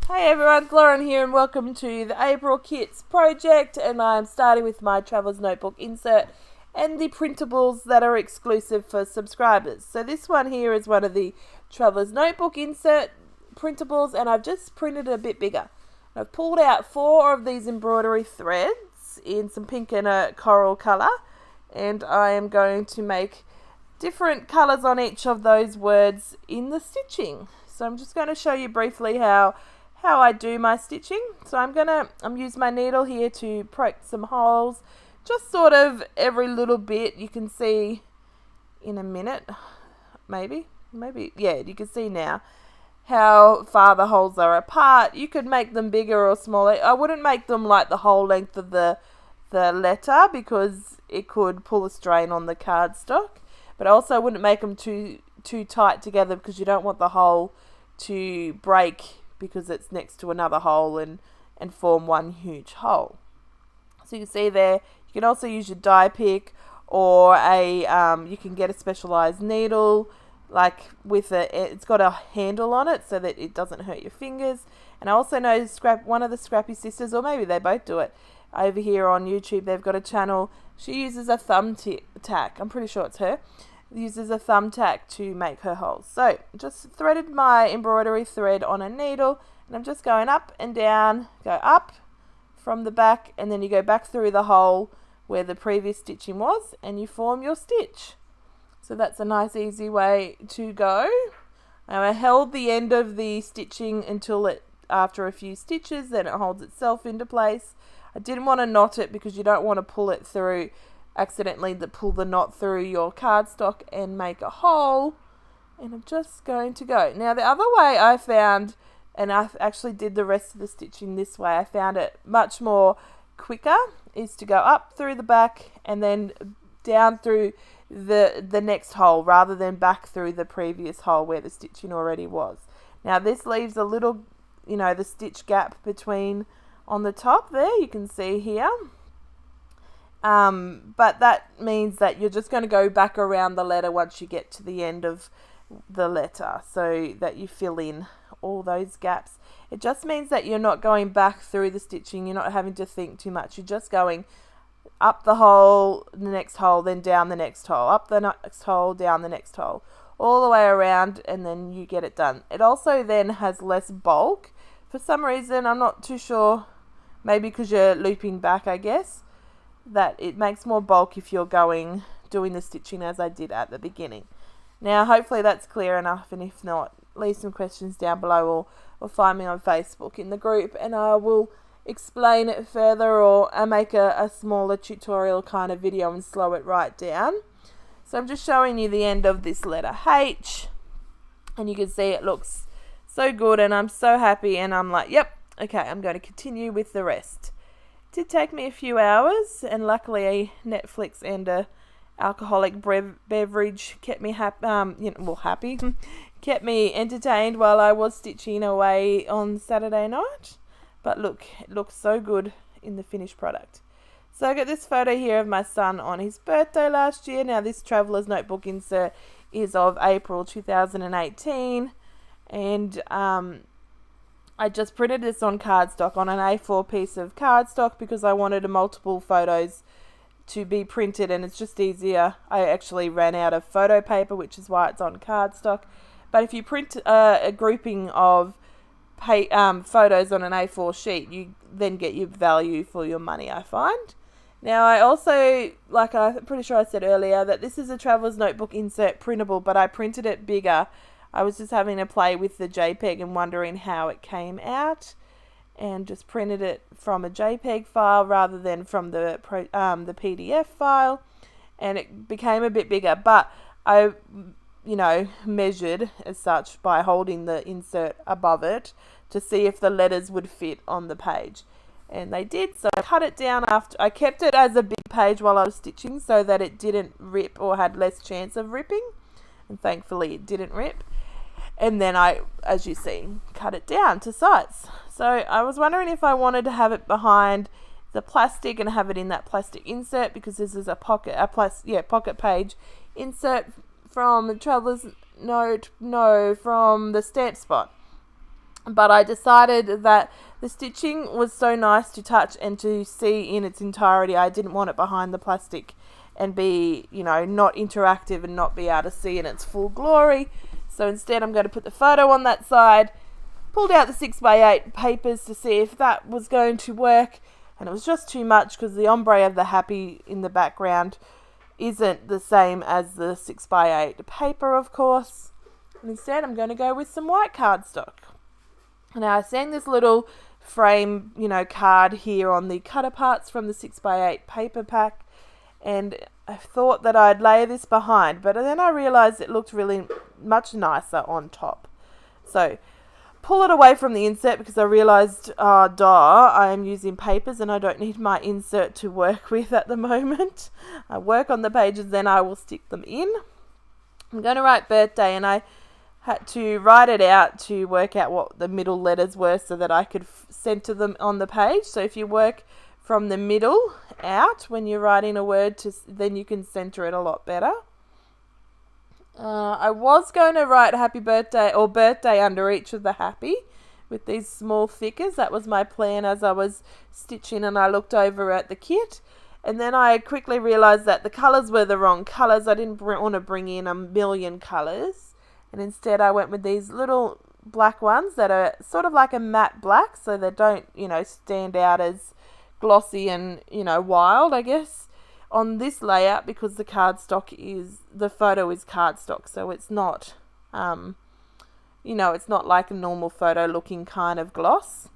Hey everyone, Lauren here and welcome to the April Kits project, and I'm starting with my Traveller's Notebook insert and the printables that are exclusive for subscribers. So this one here is one of the Traveller's Notebook insert printables, and I've just printed it a bit bigger. I've pulled out 4 of these embroidery threads in some pink and a coral colour, and I am going to make different colours on each of those words in the stitching. So I'm just going to show you briefly how I do my stitching. So I'm use my needle here to poke some holes, just sort of every little bit. You can see in a minute, maybe, yeah, you can see now how far the holes are apart. You could make them bigger or smaller. I wouldn't make them like the whole length of the letter because it could pull a strain on the cardstock, but I also wouldn't make them too tight together because you don't want the hole to break because it's next to another hole and form one huge hole. So you can see there, you can also use your die pick or you can get a specialized needle, like it's got a handle on it so that it doesn't hurt your fingers. And I also know one of the Scrappy Sisters, or maybe they both do it, over here on YouTube, they've got a channel. She uses a thumbtack, I'm pretty sure it's her, uses a thumbtack to make her holes. So just threaded my embroidery thread on a needle, and I'm just going up and down, go up from the back, and then you go back through the hole where the previous stitching was, and you form your stitch. So that's a nice easy way to go. I held the end of the stitching until after a few stitches, then it holds itself into place. I didn't want to knot it because you don't want to pull it through, accidentally pull the knot through your cardstock and make a hole. And I'm just going to go. Now the other way I found, and I actually did the rest of the stitching this way, I found it much more quicker, is to go up through the back and then down through the next hole rather than back through the previous hole where the stitching already was. Now this leaves a little, the stitch gap between on the top there, you can see here. But that means that you're just going to go back around the letter once you get to the end of the letter so that you fill in all those gaps. It just means that you're not going back through the stitching, you're not having to think too much, you're just going up the hole, the next hole, then down the next hole, up the next hole, down the next hole, all the way around, and then you get it done. It also then has less bulk. For some reason, I'm not too sure, maybe because you're looping back, I guess, that it makes more bulk if you're doing the stitching as I did at the beginning. Now hopefully that's clear enough, and if not, leave some questions down below or find me on Facebook in the group and I will explain it further, or make a smaller tutorial kind of video and slow it right down. So I'm just showing you the end of this letter H, and you can see it looks so good and I'm so happy, and I'm like, yep, okay, I'm going to continue with the rest. Did take me a few hours, and luckily Netflix and a alcoholic beverage kept me happy, kept me entertained while I was stitching away on Saturday night. But look, it looks so good in the finished product. So I got this photo here of my son on his birthday last year. Now this Traveller's Notebook insert is of April 2018, and I just printed this on cardstock, on an A4 piece of cardstock, because I wanted multiple photos to be printed and it's just easier. I actually ran out of photo paper, which is why it's on cardstock. But if you print a grouping of photos on an A4 sheet, you then get your value for your money, I find. Now I also, like I'm pretty sure I said earlier, that this is a Traveller's Notebook insert printable, but I printed it bigger. I was just having to play with the JPEG and wondering how it came out, and just printed it from a JPEG file rather than from the PDF file, and it became a bit bigger. But I, measured as such by holding the insert above it to see if the letters would fit on the page, and they did. So I cut it down after. I kept it as a big page while I was stitching so that it didn't rip or had less chance of ripping, and thankfully it didn't rip. And then I, as you see, cut it down to size. So I was wondering if I wanted to have it behind the plastic and have it in that plastic insert, because this is a pocket page insert from Traveller's from the Stamp Spot. But I decided that the stitching was so nice to touch and to see in its entirety. I didn't want it behind the plastic and be, not interactive and not be able to see in its full glory. So instead I'm going to put the photo on that side, pulled out the 6x8 papers to see if that was going to work, and it was just too much because the ombre of the happy in the background isn't the same as the 6x8 paper, of course. And instead I'm going to go with some white cardstock. Now, I seeing this little frame, card here on the cutter parts from the 6x8 paper pack, and I thought that I'd lay this behind, but then I realised it looked really much nicer on top. So, pull it away from the insert because I realised, I am using papers and I don't need my insert to work with at the moment. I work on the pages, then I will stick them in. I'm going to write birthday, and I had to write it out to work out what the middle letters were so that I could center them on the page. So if you work from the middle out when you're writing a word, then you can center it a lot better. I was going to write happy birthday or birthday under each of the happy with these small thickers. That was my plan as I was stitching and I looked over at the kit. And then I quickly realized that the colors were the wrong colors. I didn't want to bring in a million colors. And instead I went with these little black ones that are sort of like a matte black, so they don't, stand out as glossy and, wild, I guess, on this layout, because the photo is cardstock, so it's not, it's not like a normal photo looking kind of gloss.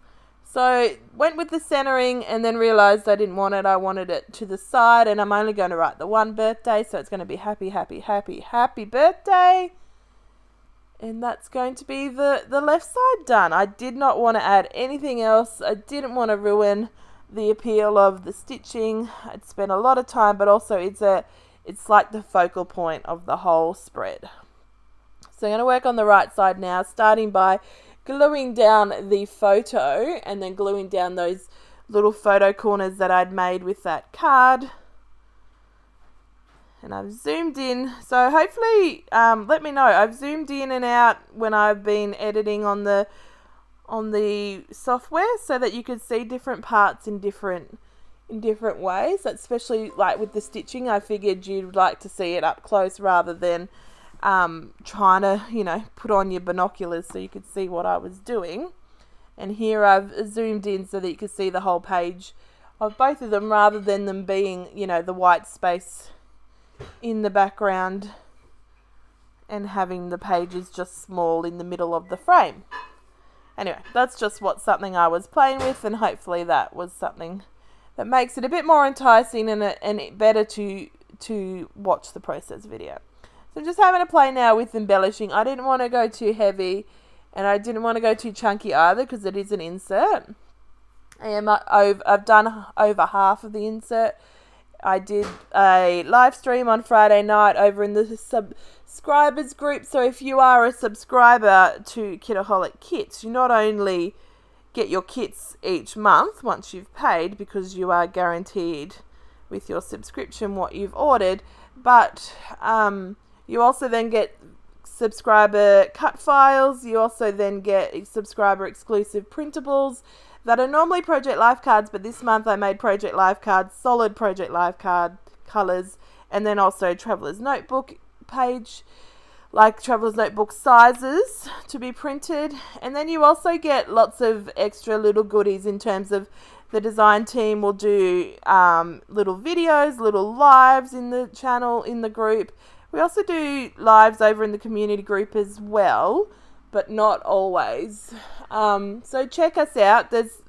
So went with the centering and then realized I didn't want it. I wanted it to the side, and I'm only going to write the one birthday, so it's going to be happy, happy, happy, happy birthday. And that's going to be the left side done. I did not want to add anything else. I didn't want to ruin the appeal of the stitching. I'd spent a lot of time, but also it's like the focal point of the whole spread. So I'm going to work on the right side now, starting by gluing down the photo and then gluing down those little photo corners that I'd made with that card. And I've zoomed in, so hopefully let me know. I've zoomed in and out when I've been editing on the software so that you could see different parts in different ways. Especially like with the stitching, I figured you'd like to see it up close rather than trying to put on your binoculars so you could see what I was doing. And here I've zoomed in so that you could see the whole page of both of them rather than them being the white space in the background and having the pages just small in the middle of the frame. Anyway, that's just something I was playing with, and hopefully that was something that makes it a bit more enticing and better to watch the process video. So I'm just having a play now with embellishing. I didn't want to go too heavy and I didn't want to go too chunky either because it is an insert. I've done over half of the insert. I did a live stream on Friday night over in the subscribers group. So if you are a subscriber to Kitaholic Kits, you not only get your kits each month once you've paid, because you are guaranteed with your subscription what you've ordered, but you also then get subscriber cut files. You also then get subscriber exclusive printables that are normally Project Life cards, but this month I made Project Life cards, solid Project Life card colours, and then also Traveller's Notebook page, like Traveller's Notebook sizes to be printed. And then you also get lots of extra little goodies in terms of the design team will do little videos, little lives in the channel, in the group. We also do lives over in the community group as well, but not always. So check us out. There's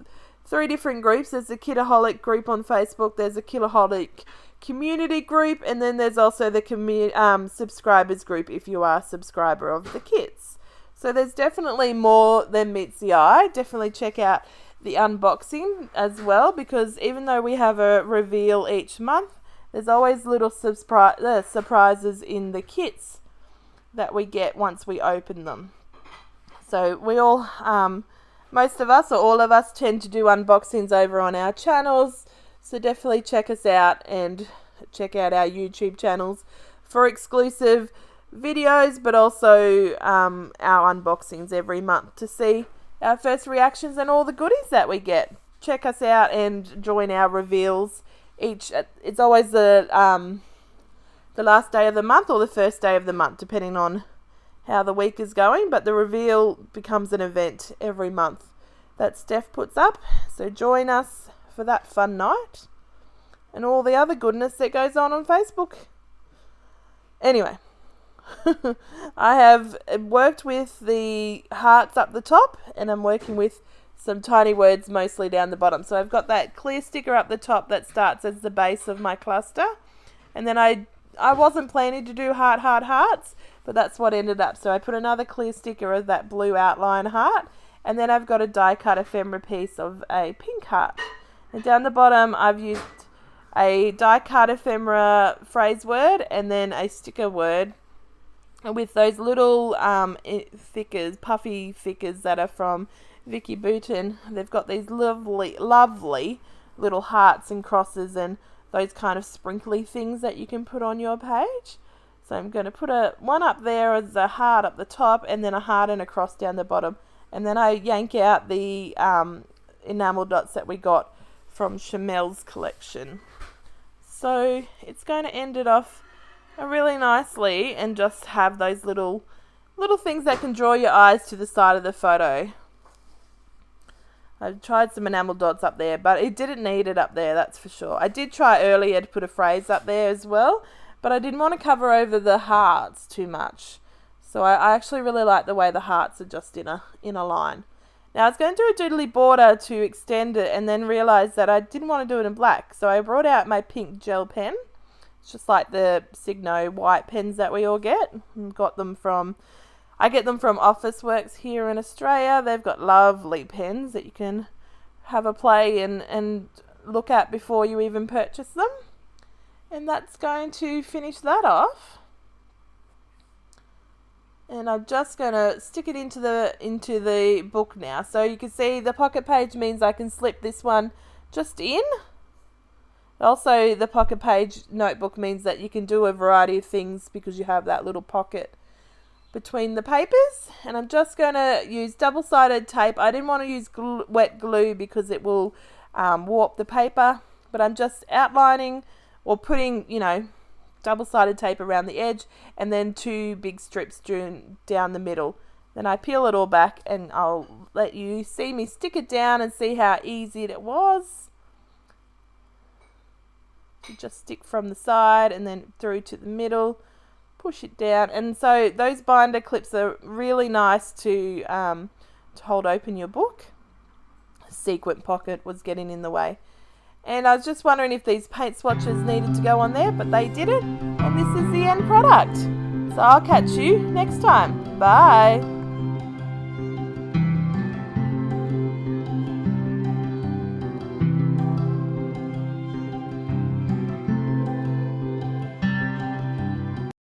3 different groups. There's a Kitaholic group on Facebook. There's a Kitaholic community group, and then there's also the subscribers group if you are a subscriber of the kits. So there's definitely more than meets the eye. Definitely check out the unboxing as well, because even though we have a reveal each month, there's always little surprises in the kits that we get once we open them. So we all, most of us or all of us tend to do unboxings over on our channels. So definitely check us out and check out our YouTube channels for exclusive videos, but also our unboxings every month to see our first reactions and all the goodies that we get. Check us out and join our reveals. It's always the last day of the month or the first day of the month, depending on how the week is going. But the reveal becomes an event every month that Steph puts up. So join us for that fun night and all the other goodness that goes on Facebook. Anyway, I have worked with the hearts up the top, and I'm working with some tiny words mostly down the bottom. So I've got that clear sticker up the top that starts as the base of my cluster, and then I wasn't planning to do hearts, but that's what ended up. So I put another clear sticker of that blue outline heart, and then I've got a die cut ephemera piece of a pink heart. And down the bottom I've used a die cut ephemera phrase word and then a sticker word with those little puffy thickers that are from Vicky Bouton. They've got these lovely little hearts and crosses and those kind of sprinkly things that you can put on your page. So I'm going to put one up there as a heart up the top, and then a heart and a cross down the bottom. And then I yank out the enamel dots that we got from Chamel's collection. So it's going to end it off really nicely and just have those little things that can draw your eyes to the side of the photo. I've tried some enamel dots up there, but it didn't need it up there, that's for sure. I did try earlier to put a phrase up there as well, but I didn't want to cover over the hearts too much. So I actually really like the way the hearts are just in a line. Now I was going to do a doodly border to extend it, and then realised that I didn't want to do it in black. So I brought out my pink gel pen. It's just like the Signo white pens that we all get. I get them from Officeworks here in Australia. They've got lovely pens that you can have a play and look at before you even purchase them. And that's going to finish that off. And I'm just going to stick it into the book now. So you can see the pocket page means I can slip this one just in. Also, the pocket page notebook means that you can do a variety of things because you have that little pocket between the papers. And I'm just going to use double-sided tape. I didn't want to use wet glue because it will warp the paper. But I'm just outlining or putting, double-sided tape around the edge, and then 2 big strips down the middle. Then I peel it all back, and I'll let you see me stick it down and see how easy it was. You just stick from the side and then through to the middle, push it down. And so those binder clips are really nice to hold open your book. Sequin pocket was getting in the way. And I was just wondering if these paint swatches needed to go on there, but they didn't. And this is the end product. So I'll catch you next time. Bye.